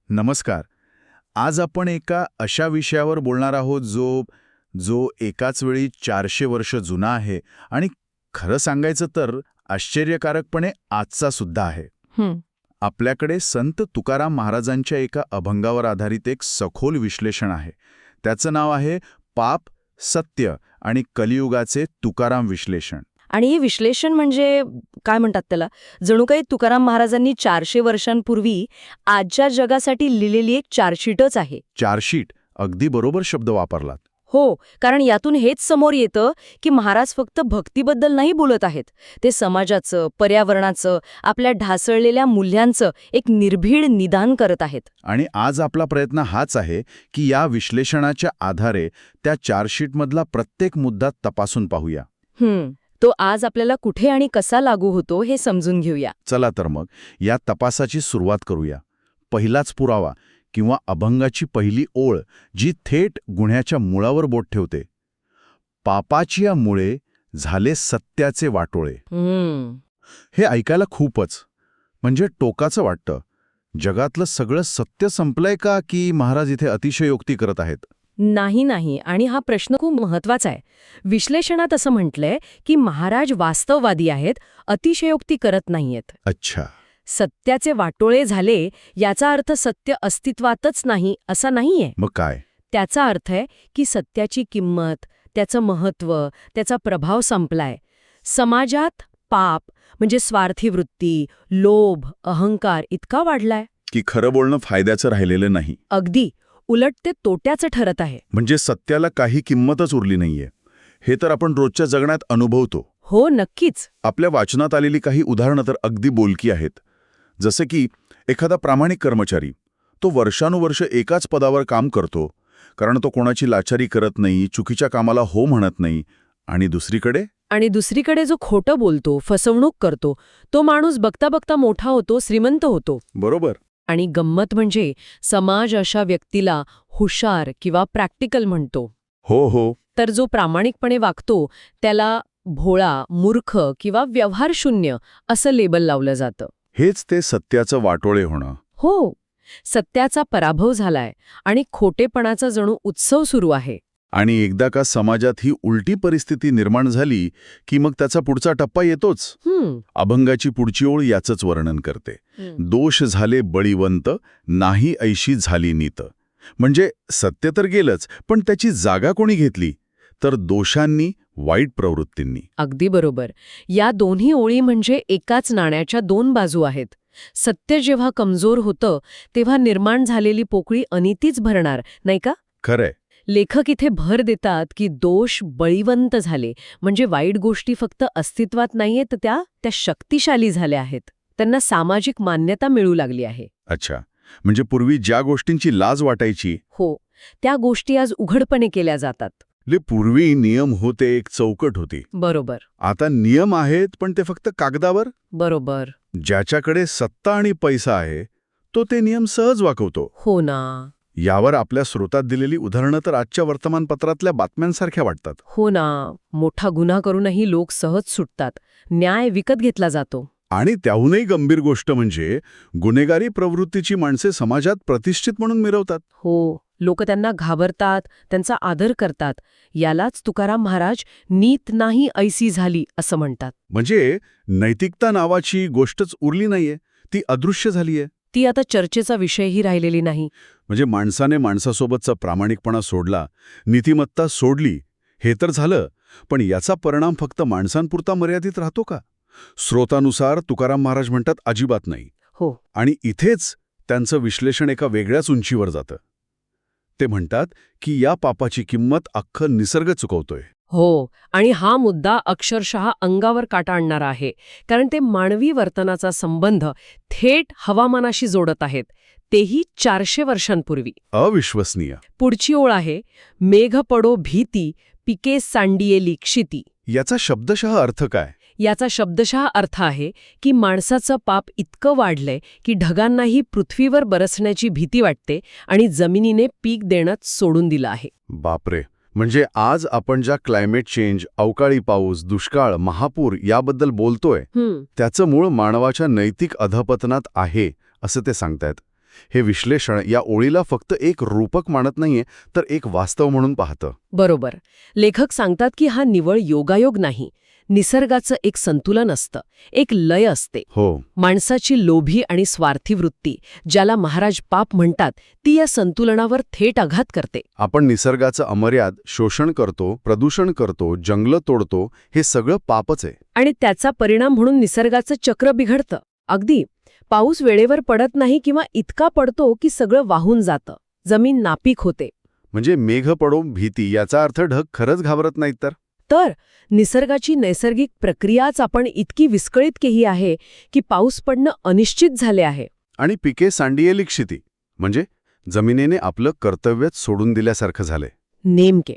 नमस्कार. आज आपण एका अशा विषयावर बोलणार आहोत जो जो एकाच वेळी 400 वर्ष जुना आहे आणि खरं सांगायचं तर आश्चर्यकारकपणे आजचा सुद्धा आहे. हं, आपल्याकडे संत तुकाराम महाराजांच्या एका अभंगावर आधारित एक सखोल विश्लेषण आहे. त्याचं नाव आहे पाप, सत्य आणि कलियुगाचे तुकाराम विश्लेषण. आणि हे विश्लेषण म्हणजे काय म्हणतात त्याला, जणू काही तुकाराम महाराजांनी 400 वर्षांपूर्वी आजच्या जगासाठी लिहिलेली एक चार्जशीटच आहे. चार्जशीट, अगदी बरोबर शब्द वापरलात. हो, कारण यातून हेच समोर येतं की महाराज फक्त भक्तीबद्दल नाही बोलत आहेत. ते समाजाचं, पर्यावरणाचं, आपल्या ढासळलेल्या मूल्यांचं एक निर्भीड निदान करत आहेत. आणि आज आपला प्रयत्न हाच आहे की या विश्लेषणाच्या आधारे त्या चार्जशीटमधला प्रत्येक मुद्दा तपासून पाहूया. तो आज आपल्याला कुठे आणि कसा लागू होतो हे समजून घेऊया. चला तर मग या तपासाची सुरुवात करूया. पहिलाच पुरावा किंवा अभंगाची पहिली ओळ जी थेट गुन्ह्याच्या मुळावर बोट ठेवते. पापाची मुळे झाले सत्याचे वाटोळे. हे ऐकायला खूपच म्हणजे टोकाचं वाटतं. जगातलं सगळं सत्य संपलंय का की महाराज इथे अतिशयोक्ती करत आहेत? नाही, आणि हा प्रश्न खूप महत्वाचा आहे. विश्लेषणात असं म्हटलंय की महाराज वास्तववादी आहेत, अतिशयोक्ती करत नाहीयेत. अच्छा. सत्याचे वाटोळे झाले याचा अर्थ सत्य अस्तित्वातच नाही असा नाहीये. मग काय? त्याचा अर्थ आहे की सत्याची किंमत, त्याचं महत्त्व, त्याचा प्रभाव संपलाय. समाजात पाप म्हणजे स्वार्थी वृत्ती, लोभ, अहंकार इतका वाढलाय की खरं बोलणं फायद्याचं राहिलेलं नाही. अगदी उलट ते तोट्याचं ठरत आहे. म्हणजे सत्याला काही किंमतच उरली नाहीये. हे तर आपण रोजच्या जगण्यात अनुभवतो. हो, नक्कीच. आपल्या वाचनात आलेली काही उदाहरणं तर अगदी बोलकी आहेत. जसे की एखादा प्रामाणिक कर्मचारी, तो वर्षानुवर्ष एकाच पदावर काम करतो कारण तो कोणाची लाचारी करत नाही, चुकीच्या कामाला हो म्हणत नाही. आणि दुसरीकडे जो खोटं बोलतो, फसवणूक करतो, तो माणूस बघता बघता मोठा होतो, श्रीमंत होतो. बरोबर. आणि गंमत म्हणजे समाज अशा व्यक्तीला हुशार किंवा प्रॅक्टिकल म्हणतो. हो. तर जो प्रामाणिकपणे वागतो त्याला भोळा, मूर्ख किंवा व्यवहारशून्य असं लेबल लावलं जातं. हेच ते सत्याचं वाटोळे होणं. हो, सत्याचा पराभव झालाय आणि खोटेपणाचा जणू उत्सव सुरू आहे. आणि एकदा का समाजात ही उलटी परिस्थिती निर्माण झाली की मग त्याचा पुढचा टप्पा येतोच. अभंगाची पुढची ओळ याचंच वर्णन करते. दोष झाले बळीवंत, नाही ऐशी झाली नीत. म्हणजे सत्य तर गेलंच, पण त्याची जागा कोणी घेतली? तर दोषांनी, वाईट प्रवृत्तींनी. अगदी बरोबर. या दोन्ही ओळी म्हणजे एकाच नाण्याच्या दोन बाजू आहेत. सत्य जेव्हा कमजोर होतं तेव्हा निर्माण झालेली पोकळी अनितीच भरणार, नाही का? खरंय. लेखक इथे भर देतात की दोष बळीवंत झाले म्हणजे वाईट गोष्टी फक्त अस्तित्वात नाहीयेत, त्या शक्तिशाली झाल्या आहेत. त्यांना सामाजिक मान्यता मिळू लागली आहे. अच्छा. म्हणजे पूर्वी ज्या गोष्टींची लाज वाटायची, हो, त्या गोष्टी आज उघडपणे केल्या जातात. पूर्वी नियम होते, एक चौकट होती. बरोबर. आता नियम आहेत पण ते फक्त कागदावर. बरोबर. ज्याच्याकडे सत्ता आणि पैसा आहे तो ते नियम सहज वाकवतो. हो ना. यावर आपल्या स्रोतात दिलेली उदाहरणं तर आजच्या वर्तमानपत्रातल्या बातम्यांसारख्या वाटतात. हो ना. मोठा गुन्हा करूनही लोक सहज सुटतात. न्याय विकत घेतला जातो. आणि त्याहूनही गंभीर गोष्ट म्हणजे गुन्हेगारी प्रवृत्तीची माणसे समाजात प्रतिष्ठित म्हणून मिरवतात. हो, लोक त्यांना घाबरतात, त्यांचा आदर करतात. यालाच तुकाराम महाराज नीत नाही ऐसी झाली असं म्हणतात. म्हणजे नैतिकता नावाची गोष्टच उरली नाहीये, ती अदृश्य झालीये. ती आता चर्चेचा विषयही राहिलेली नाही. म्हणजे माणसाने माणसासोबतचा प्रामाणिकपणा सोडला, नीतिमत्ता सोडली, हे तर झालं, पण याचा परिणाम फक्त माणसांपुरता मर्यादित राहतो का? स्रोतानुसार तुकाराम महाराज म्हणतात अजिबात नाही. हो. आणि इथेच त्यांचं विश्लेषण एका वेगळ्याच उंचीवर जातं. ते म्हणतात की या पापाची किंमत अख्खं निसर्ग चुकवतोय. हो, आणि हा मुद्दा अक्षरशः अंगावर काटा आणणारा आहे. कारण ते मानवी वर्तनाचा संबंध थेट हवामानाशी जोडत आहेत, तेही 400 वर्षांपूर्वी. अविश्वसनीय. पुढची ओळ आहे, मेघ पडो भीती, पिके सांडिये क्षिती. याचा शब्दशः अर्थ काय? याचा शब्दशः अर्थ आहे की माणसाचं पाप इतकं वाढलंय की ढगांनाही पृथ्वीवर बरसण्याची भीती वाटते आणि जमिनीने पीक देणंच सोडून दिलं आहे. बापरे. म्हणजे आज आपण ज्या क्लायमेट चेंज, अवकाळी पाऊस, दुष्काळ, महापूर याबद्दल बोलतोय त्याचं मूळ मानवाच्या नैतिक अधपतनात आहे असं ते सांगतायत. हे विश्लेषण या ओळीला फक्त एक रूपक मानत नाहीये, तर एक वास्तव म्हणून पाहतं. बरोबर. लेखक सांगतात की हा निव्वळ योगायोग नाही, निसर्गाचं एक संतुलन असतं, एक लय असते. हो, माणसाची लोभी आणि स्वार्थी वृत्ती, ज्याला महाराज पाप म्हणतात, ती या संतुलनावर थेट आघात करते. आपण निसर्गाचं अमर्याद शोषण करतो, प्रदूषण करतो, जंगलं तोडतो, हे सगळं पापच आहे. आणि त्याचा परिणाम म्हणून निसर्गाचं चक्र बिघडतं. अगदी पाऊस वेळेवर पडत नाही किंवा इतका पडतो की सगळं वाहून जातं, जमीन नापीक होते. म्हणजे मेघ पडो भीती याचा अर्थ ढग खरंच घाबरत नाहीत तर निसर्गाची नैसर्गिक प्रक्रियाच आपण इतकी विस्कळीत केली आहे की पाऊस पडणं अनिश्चित झाले आहे. आणि पिके सांडिये लिक्षिती, म्हणजे जमिनीने आपलं कर्तव्यच सोडून दिल्यासारखं झालंय. नेमके.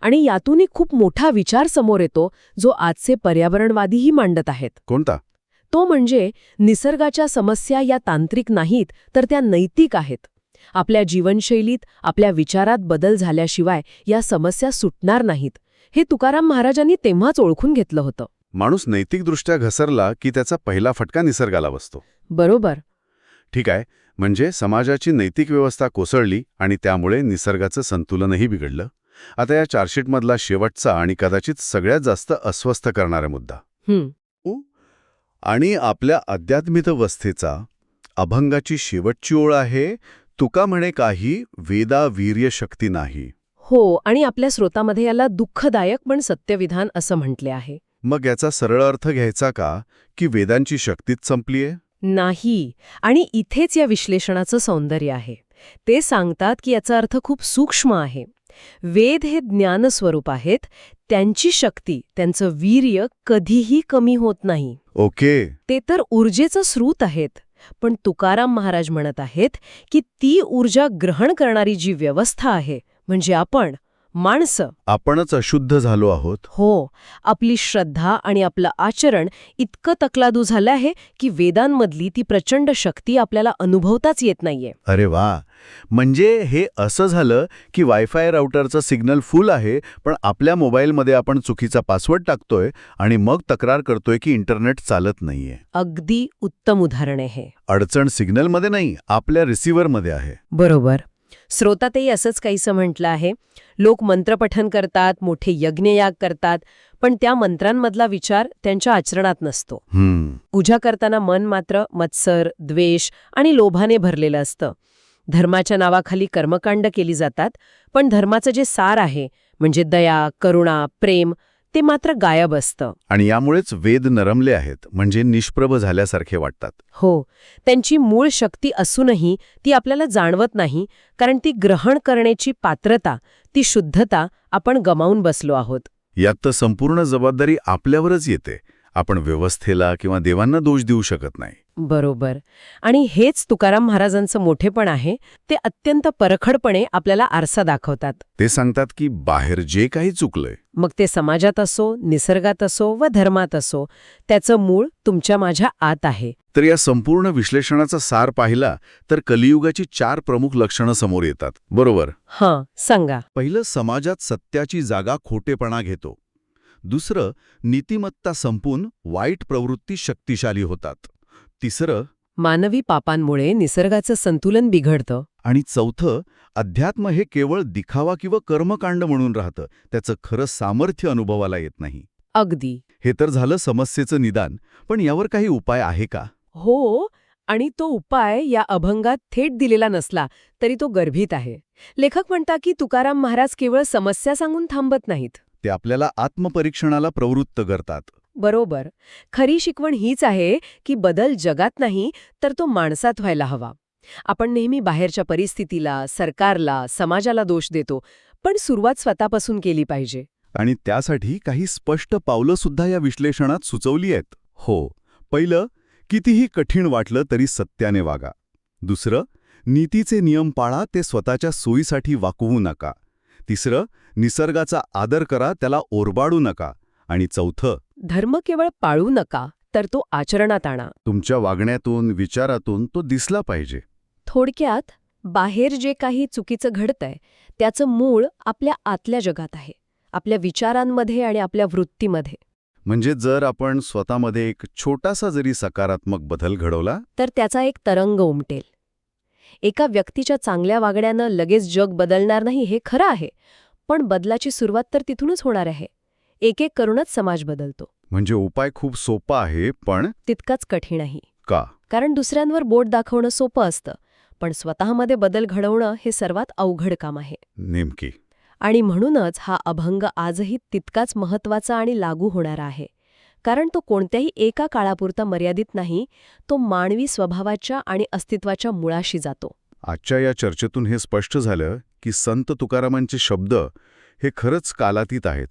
आणि यातूनही खूप मोठा विचार समोर येतो, जो आजचे पर्यावरणवादीही मांडत आहेत. कोणता? तो म्हणजे निसर्गाच्या समस्या या तांत्रिक नाहीत, तर त्या नैतिक आहेत. आपल्या जीवनशैलीत, आपल्या विचारात बदल झाल्याशिवाय या समस्या सुटणार नाहीत. हे तुकाराम महाराजांनी तेव्हाच ओळखून घेतलं होतं. माणूस नैतिकदृष्ट्या घसरला की त्याचा पहिला फटका निसर्गाला बसतो. बरोबर. ठीक आहे, म्हणजे समाजाची नैतिक व्यवस्था कोसळली आणि त्यामुळे निसर्गाचं संतुलनही बिघडलं. आता या चार्जशीटमधला शेवटचा आणि कदाचित सगळ्यात जास्त अस्वस्थ करणारा मुद्दा, आणि आपल्या अध्यात्मिकवस्थेचा अभंगाची शेवटची ओळ आहे, तुका म्हणे काही वेदा वीर्य शक्ती नाही. हो, आणि आपल्या स्रोतामध्ये याला दुःखदायक पण सत्यविधान असं म्हटले आहे. मग याचा सरळ अर्थ घ्यायचा का, की वेदांची शक्तीच संपलीये? नाही. आणि इथेच या विश्लेषणाचं सौंदर्य आहे. ते सांगतात की याचा अर्थ खूप सूक्ष्म आहे. वेद हे ज्ञानस्वरूप आहेत, त्यांची शक्ती, त्यांचं वीर्य कधीही कमी होत नाही. ओके. ते तर ऊर्जेचं स्रोत आहेत. पण तुकाराम महाराज म्हणत आहेत की ती ऊर्जा ग्रहण करणारी जी व्यवस्था आहे, म्हणजे आपण माणसं, आपणच अशुद्ध झालो आहोत. हो, आपली श्रद्धा आणि आपलं आचरण इतकं तकलादू झालं आहे की वेदांमधली ती प्रचंड शक्ती आपल्याला अनुभवताच येत नाहीये. अरे वा, म्हणजे हे असं झालं की वायफाय राउटरचं सिग्नल फुल आहे, पण आपल्या मोबाईलमध्ये आपण चुकीचा पासवर्ड टाकतोय आणि मग तक्रार करतोय की इंटरनेट चालत नाहीये. अगदी उत्तम उदाहरण आहे हे. अडचण सिग्नलमध्ये नाही, आपल्या रिसिव्हरमध्ये आहे. बरोबर. स्रोतातही असंच काहीसं म्हटलं आहे. लोक मंत्रपठन करतात, मोठे यज्ञयाग करतात, पण त्या मंत्रांमधला विचार त्यांच्या आचरणात नसतो. पूजा करताना मन मात्र मत्सर, द्वेष आणि लोभाने भरलेलं असतं. धर्माच्या नावाखाली कर्मकांड केली जातात, पण धर्माचं जे सार आहे, म्हणजे दया, करुणा, प्रेम, ते मात्र गायब असतं. आणि यामुळेच वेद नरमले आहेत, म्हणजे निष्प्रभ झाल्यासारखे वाटतात. हो, त्यांची मूळ शक्ती असूनही ती आपल्याला जाणवत नाही, कारण ती ग्रहण करण्याची पात्रता, ती शुद्धता आपण गमावून बसलो आहोत. यात तर संपूर्ण जबाबदारी आपल्यावरच येते. आपण व्यवस्थेला किंवा देवांना दोष देऊ शकत नाही. बरोबर. आणि हेच तुकाराम महाराजांचं मोठेपण आहे. ते अत्यंत परखडपणे आपल्याला आरसा दाखवतात. ते सांगतात की बाहेर जे काही चुकलंय, मग ते समाजात असो, निसर्गात असो व धर्मात असो, त्याचं मूळ तुमच्या माझ्या आत आहे. तर या संपूर्ण विश्लेषणाचा सार पाहिला तर कलियुगाची 4 प्रमुख लक्षणं समोर येतात. बरोबर? हां, सांगा. पहिलं, समाजात सत्याची जागा खोटेपणा घेतो. दुसरं, नीतिमत्ता संपून वाईट प्रवृत्ती शक्तिशाली होतात. तिसरं, मानवी पापांमुळे निसर्गाचं संतुलन बिघडतं. आणि चौथं, अध्यात्म हे केवळ दिखावा किंवा कर्मकांड म्हणून राहतं, त्याचं खरं सामर्थ्य अनुभवाला येत नाही. अगदी. हे तर झालं समस्येचं निदान, पण यावर काही उपाय आहे का? हो, आणि तो उपाय या अभंगात थेट दिलेला नसला तरी तो गर्भित आहे. लेखक म्हणतात की तुकाराम महाराज केवळ समस्या सांगून थांबत नाहीत. ते आपल्याला आत्मपरीक्षणाला प्रवृत्त करतात. बरोबर. खरी शिकवण हीच आहे की बदल जगात नाही, तर तो माणसात व्हायला हवा. आपण नेहमी बाहेरच्या परिस्थितीला, सरकारला, समाजाला दोष देतो, पण सुरुवात स्वतःपासून केली पाहिजे. आणि त्यासाठी काही स्पष्ट पावलं सुद्धा या विश्लेषणात सुचवली आहेत. हो, पहिलं, कितीही कठीण वाटलं तरी सत्याने वागा. दुसरं, नीतीचे नियम पाळा, ते स्वतःच्या सोयीसाठी वाकवू नका. तिसरं, निसर्गाचा आदर करा, त्याला ओरबाडू नका. आणि चौथं, धर्म केवळ पाळू नका, तर तो आचरणात आणा. तुमच्या वागण्यातून, विचारातून तो दिसला पाहिजे. थोडक्यात, बाहेर जे काही चुकीचं घडतंय, त्याचं मूळ आपल्या आतल्या जगात आहे, आपल्या विचारांमध्ये आणि आपल्या वृत्तीमध्ये. म्हणजे जर आपण स्वतःमध्ये एक छोटासा जरी सकारात्मक बदल घडवला, तर त्याचा एक तरंग उमटेल. एका व्यक्तीच्या चांगल्या वागण्यानं लगेच जग बदलणार नाही हे खरं आहे, पण बदलाची सुरुवात तर तिथूनच होणार आहे. एक एक करूनच समाज बदलतो. म्हणजे उपाय खूप सोपा आहे, पण तितकाच कठीणही. का? कारण दुसऱ्यांवर बोट दाखवणं सोपं असतं, पण स्वतःमध्ये बदल घडवणं हे सर्वात अवघड काम आहे. नेमकी. आणि म्हणूनच हा अभंग आजही तितकाच महत्त्वाचा आणि लागू होणारा आहे. कारण तो कोणत्याही एका काळापुरता मर्यादित नाही, तो मानवी स्वभावाच्या आणि अस्तित्वाच्या मुळाशी जातो. आजच्या या चर्चेतून हे स्पष्ट झालं की संत तुकारामांचे शब्द हे खरंच कालातीत आहेत.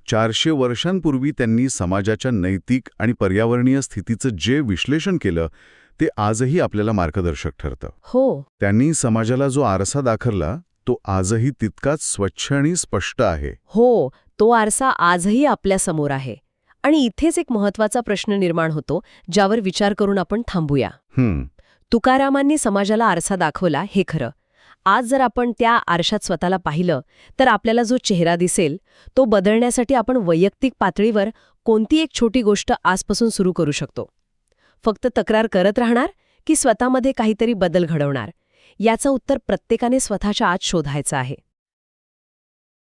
400 वर्षांपूर्वी त्यांनी समाजाच्या नैतिक आणि पर्यावरणीय स्थितीचं जे विश्लेषण केलं ते आजही आपल्याला मार्गदर्शक ठरतं. हो. त्यांनी समाजाला जो आरसा दाखवला तो आजही तितकाच स्वच्छ आणि स्पष्ट आहे. हो, तो आरसा आजही आपल्यासमोर आहे. आणि इथेच एक महत्त्वाचा प्रश्न निर्माण होतो, ज्यावर विचार करून आपण थांबूया. तुकारामांनी समाजाला आरसा दाखवला हे खरं. आज जर आपण त्या आरशात स्वतःला पाहिलं तर आपल्याला जो चेहरा दिसेल तो बदलण्यासाठी आपण वैयक्तिक पातळीवर कोणती एक छोटी गोष्ट आजपासून सुरू करू शकतो. फक्त तक्रार करत राहणार की स्वतःमध्ये काहीतरी बदल घडवणार, याचं उत्तर प्रत्येकाने स्वतःच्या आत शोधायचं आहे.